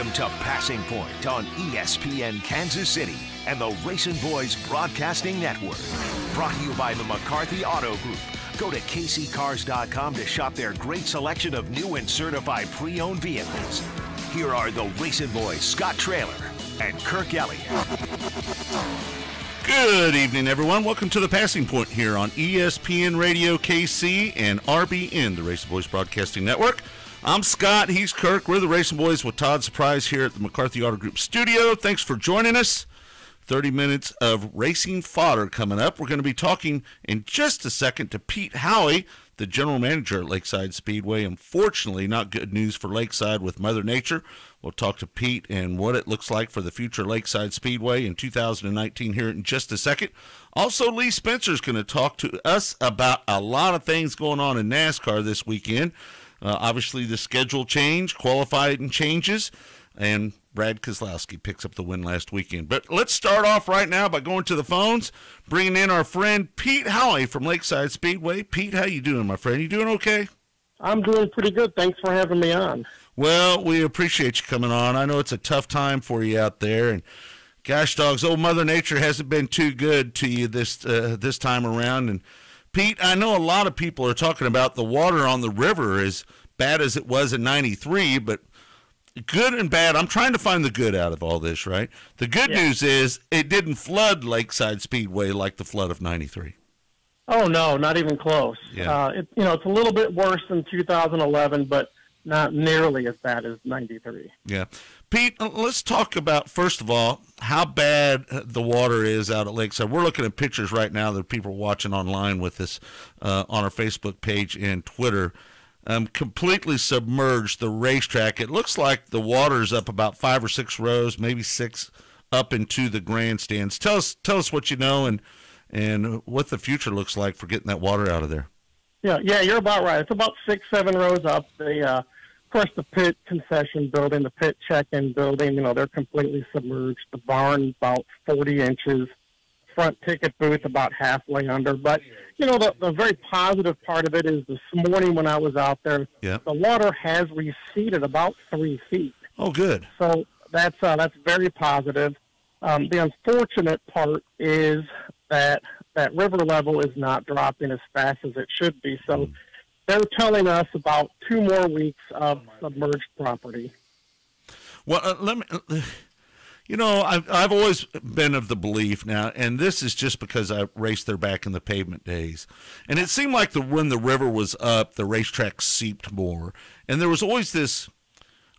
Welcome to Passing Point on ESPN Kansas City and the RacinBoys Broadcasting Network. Brought to you by the McCarthy Auto Group. Go to kccars.com to shop their great selection of new and certified pre-owned vehicles. Here are the RacinBoys, Scott Traylor and Kirk Elliott. Good evening, everyone. Welcome to the Passing Point here on ESPN Radio KC and RBN, the RacinBoys Broadcasting Network. I'm Scott. He's Kirk. We're the RacinBoys with Todd Surprise here at the McCarthy Auto Group studio. Thanks for joining us. 30 minutes of racing fodder coming up. We're going to be talking in just a second to Pete Howey, the general manager at Lakeside Speedway. Unfortunately, not good news for Lakeside with Mother Nature. We'll talk to Pete and what it looks like for the future Lakeside Speedway in 2019 here in just a second. Also, Lee Spencer's going to talk to us about a lot of things going on in NASCAR this weekend. Obviously, the schedule change, qualifying changes, and Brad Keselowski picks up the win last weekend. But let's start off right now by going to the phones, bringing in our friend Pete Howey from Lakeside Speedway. Pete, how you doing, my friend? You doing okay? I'm doing pretty good. Thanks for having me on. Well, we appreciate you coming on. I know it's a tough time for you out there, and gosh dogs, old Mother Nature hasn't been too good to you this time around. And Pete, I know a lot of people are talking about the water on the river as bad as it was in '93, but good and bad. I'm trying to find the good out of all this, right? The good news is it didn't flood Lakeside Speedway like the flood of '93. Oh, no, not even close. Yeah. It's a little bit worse than 2011, but not nearly as bad as '93. Yeah. Pete, let's talk about, first of all, how bad the water is out at Lakeside. We're looking at pictures right now that people are watching online with us on our Facebook page and Twitter. Completely submerged the racetrack. It looks like the water's up about 5 or 6 rows, maybe 6 up into the grandstands. Tell us what you know and what the future looks like for getting that water out of there. Yeah, you're about right. It's about 6, 7 rows up. Of course, the pit concession building, the pit check-in building, they're completely submerged. The barn about 40 inches. Front ticket booth about halfway under. But, the very positive part of it is this morning when I was out there, the water has receded about 3 feet. Oh, good. So that's very positive. The unfortunate part is that river level is not dropping as fast as it should be. So they're telling us about 2 more weeks of submerged property. Well, I've always been of the belief now, and this is just because I raced there back in the pavement days, and it seemed like when the river was up, the racetrack seeped more, and there was always this,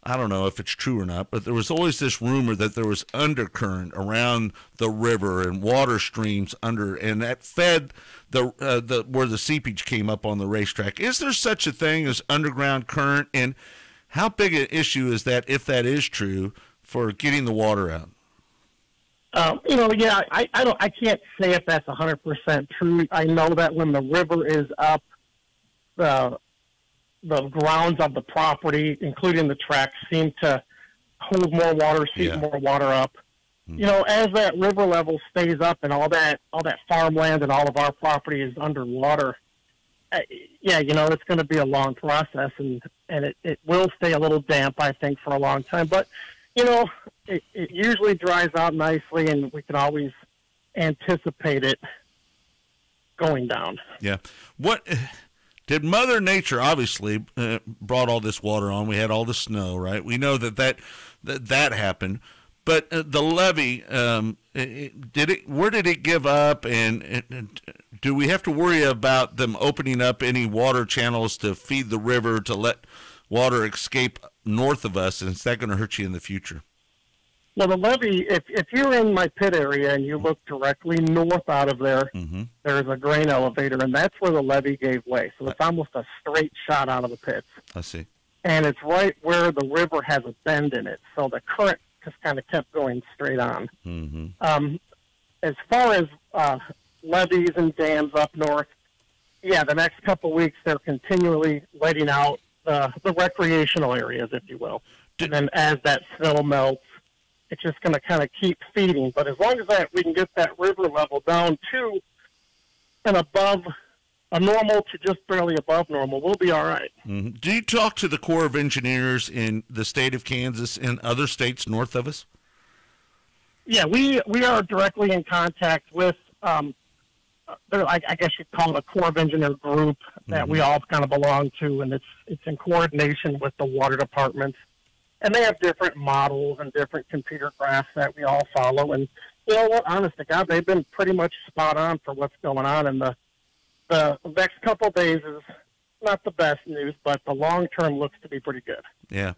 I don't know if it's true or not, but there was always this rumor that there was undercurrent around the river and water streams under, and that fed the where the seepage came up on the racetrack. Is there such a thing as underground current, and how big an issue is that, if that is true, for getting the water out? I can't say if that's 100% true. I know that when the river is up, the grounds of the property, including the track, seem to hold more water, seep more water up. As that river level stays up and all that farmland and all of our property is underwater, it's going to be a long process, and it will stay a little damp, I think, for a long time. But it usually dries out nicely, and we can always anticipate it going down. Yeah. What did Mother Nature obviously brought all this water on? We had all the snow, right? We know that happened. But the levee, where did it give up? And do we have to worry about them opening up any water channels to feed the river to let water escape north of us, and is that going to hurt you in the future? Well, the levee, if you're in my pit area and you look directly north out of there, there's a grain elevator, and that's where the levee gave way. So it's almost a straight shot out of the pits. I see. And it's right where the river has a bend in it, so the current just kind of kept going straight on. As far as levees and dams up north, the next couple of weeks they're continually letting out the recreational areas, if you will. And then as that snow melts, it's just going to kind of keep feeding. But as long as we can get that river level down to and above a normal to just barely above normal, we'll be all right. Mm-hmm. Do you talk to the Corps of Engineers in the state of Kansas and other states north of us? Yeah, we are directly in contact with, I guess you'd call it a Corps of Engineer group that we all kind of belong to, and it's in coordination with the water department. And they have different models and different computer graphs that we all follow. And you know what? Honest to God, they've been pretty much spot on for what's going on. And the next couple of days is not the best news, but the long term looks to be pretty good. Yeah.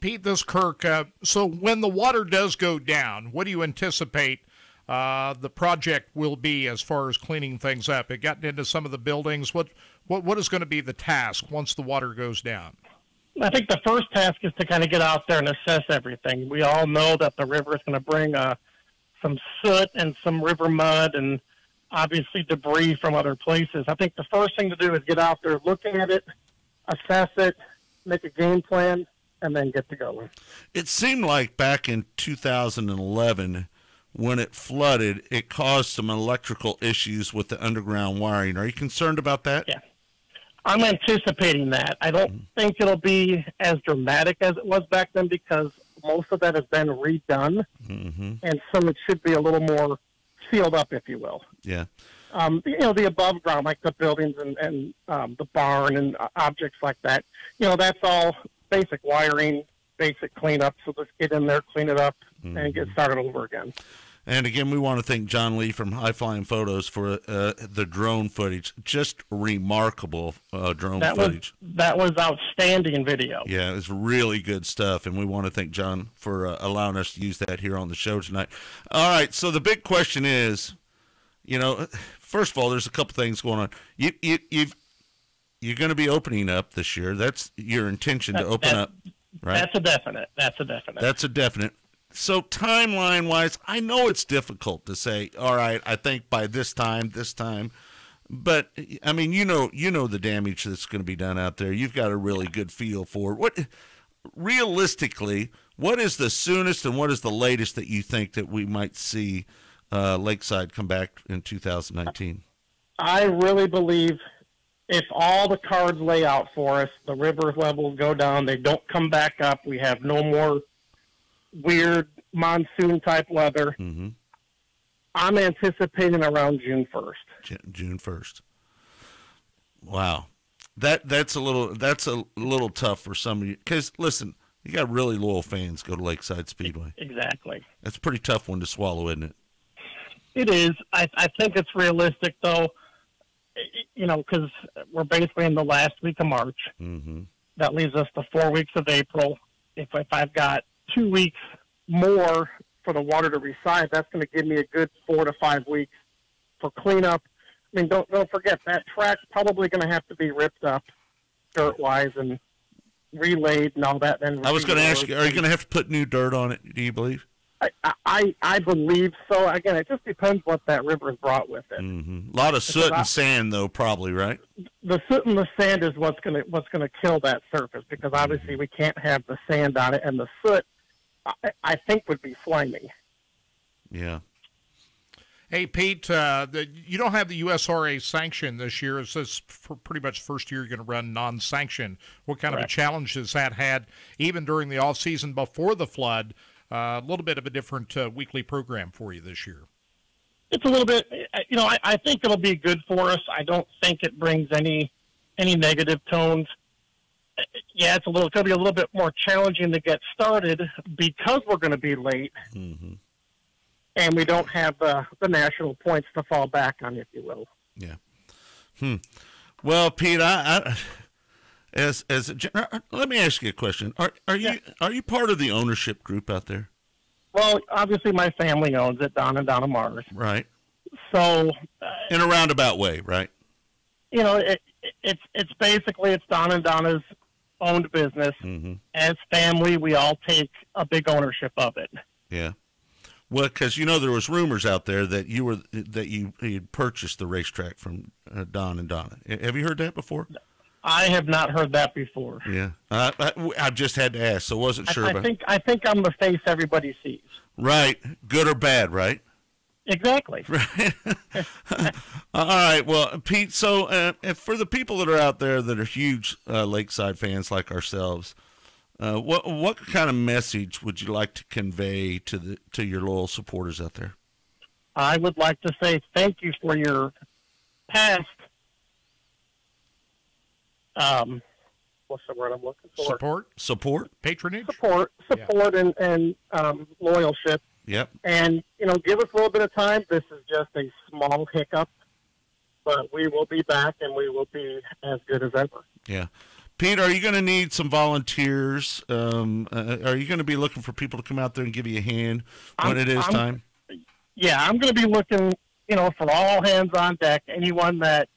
Pete, this is Kirk. So when the water does go down, what do you anticipate the project will be as far as cleaning things up? It gotten into some of the buildings. What is going to be the task once the water goes down? I think the first task is to kind of get out there and assess everything. We all know that the river is going to bring some soot and some river mud and obviously debris from other places. I think the first thing to do is get out there, look at it, assess it, make a game plan, and then get to going. It seemed like back in 2011, when it flooded, it caused some electrical issues with the underground wiring. Are you concerned about that? Yeah. I'm anticipating that. I don't think it'll be as dramatic as it was back then because most of that has been redone, and so it should be a little more sealed up, if you will. Yeah. You know, the above ground, like the buildings and the barn and objects like that, you know, that's all basic wiring, basic cleanup. So let's get in there, clean it up, and get started over again. And again, we want to thank John Lee from High Flying Photos for the drone footage. Just remarkable drone footage. That was outstanding video. Yeah, it was really good stuff, and we want to thank John for allowing us to use that here on the show tonight. All right, so the big question is, you know, first of all, there's a couple things going on. You're going to be opening up this year. That's your intention to open up, right? That's a definite. So timeline-wise, I know it's difficult to say, all right, I think by this time, but I mean, you know the damage that's going to be done out there. You've got a really good feel for it. What, realistically, what is the soonest and what is the latest that you think that we might see Lakeside come back in 2019? I really believe if all the cards lay out for us, the river levels go down, they don't come back up, we have no more weird monsoon-type weather, I'm anticipating around June 1st. June 1st. Wow. That's a little tough for some of you. Because, listen, you got really loyal fans go to Lakeside Speedway. Exactly. That's a pretty tough one to swallow, isn't it? It is. I think it's realistic, though, you know, because we're basically in the last week of March. That leaves us the 4 weeks of April. If I've got 2 weeks more for the water to reside, that's going to give me a good 4 to 5 weeks for cleanup. I mean, don't forget, that track's probably going to have to be ripped up dirt-wise and relayed and all that. Then I was going to ask you, are you going to have to put new dirt on it, do you believe? I believe so. Again, it just depends what that river has brought with it. A lot of soot and sand, though, probably, right? The soot and the sand is what's gonna kill that surface, because obviously we can't have the sand on it, and the soot, I think, would be slimy. Yeah. Hey, Pete, you don't have the USRA sanction this year. It's this for pretty much first year you're going to run non-sanction. What kind of a challenge has that had, even during the off season before the flood? A little bit of a different weekly program for you this year. It's a little bit, you know, I think it'll be good for us. I don't think it brings any negative tones. Yeah, it's going to be a little bit more challenging to get started because we're going to be late, and we don't have the national points to fall back on, if you will. Yeah. Well, Pete, let me ask you a question. Are you part of the ownership group out there? Well, obviously my family owns it, Don and Donna Mars. Right. So in a roundabout way, right? You know, it's basically it's Don and Donna's owned business. As family, we all take a big ownership of it. Yeah. Well, because you know there was rumors out there that you had purchased the racetrack from Don and Donna. Have you heard that before? I have not heard that before. Yeah, I just had to ask, so wasn't sure. I think I'm the face everybody sees. Right, good or bad, right? Exactly. Right. All right. Well, Pete, so for the people that are out there that are huge Lakeside fans like ourselves, what kind of message would you like to convey to your loyal supporters out there? I would like to say thank you for your past, what's the word I'm looking for? Support? Patronage? Support, yeah. and loyalship. Yep. And, give us a little bit of time. This is just a small hiccup, but we will be back and we will be as good as ever. Yeah. Pete, are you going to need some volunteers? Are you going to be looking for people to come out there and give you a hand when it is time? Yeah, I'm going to be looking, for all hands on deck. Anyone that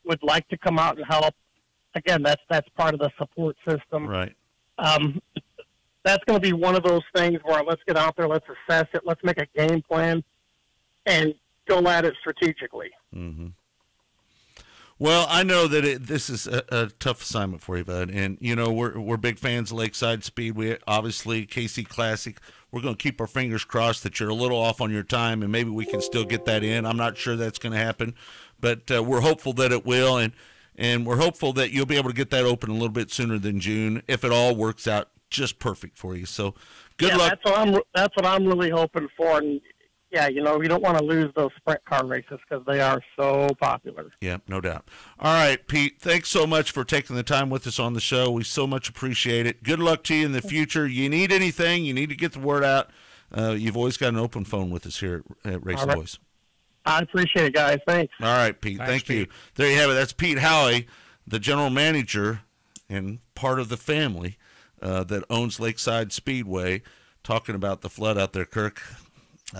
would like to come out and help. Again, that's part of the support system. Right. That's going to be one of those things where let's get out there, let's assess it, let's make a game plan, and go at it strategically. Mm-hmm. Well, I know that this is a tough assignment for you, bud. And, we're big fans of Lakeside Speedway, obviously, KC Classic. We're going to keep our fingers crossed that you're a little off on your time, and maybe we can still get that in. I'm not sure that's going to happen, but we're hopeful that it will, and we're hopeful that you'll be able to get that open a little bit sooner than June if it all works out just perfect for you. So good luck. That's what I'm really hoping for. And yeah, we don't want to lose those sprint car races because they are so popular. Yeah, no doubt. All right, Pete, thanks so much for taking the time with us on the show. We so much appreciate it. Good luck to you in the future. You need anything, you need to get the word out. You've always got an open phone with us here at RacinBoys. I appreciate it, guys. Thanks. All right, Pete. Thank you. There you have it. That's Pete Howey, the general manager and part of the family that owns Lakeside Speedway, talking about the flood out there, Kirk.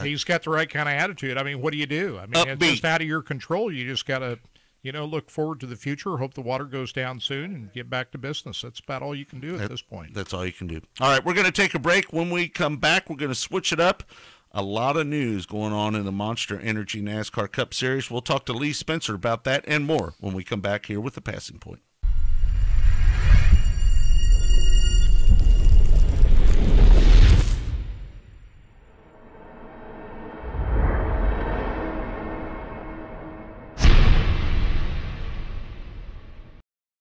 He's got the right kind of attitude. I mean, what do you do? I mean, it's just out of your control. You just got to, look forward to the future, hope the water goes down soon, and get back to business. That's about all you can do at this point. That's all you can do. All right, we're going to take a break. When we come back, we're going to switch it up. A lot of news going on in the Monster Energy NASCAR Cup Series. We'll talk to Lee Spencer about that and more when we come back here with The Passing Point.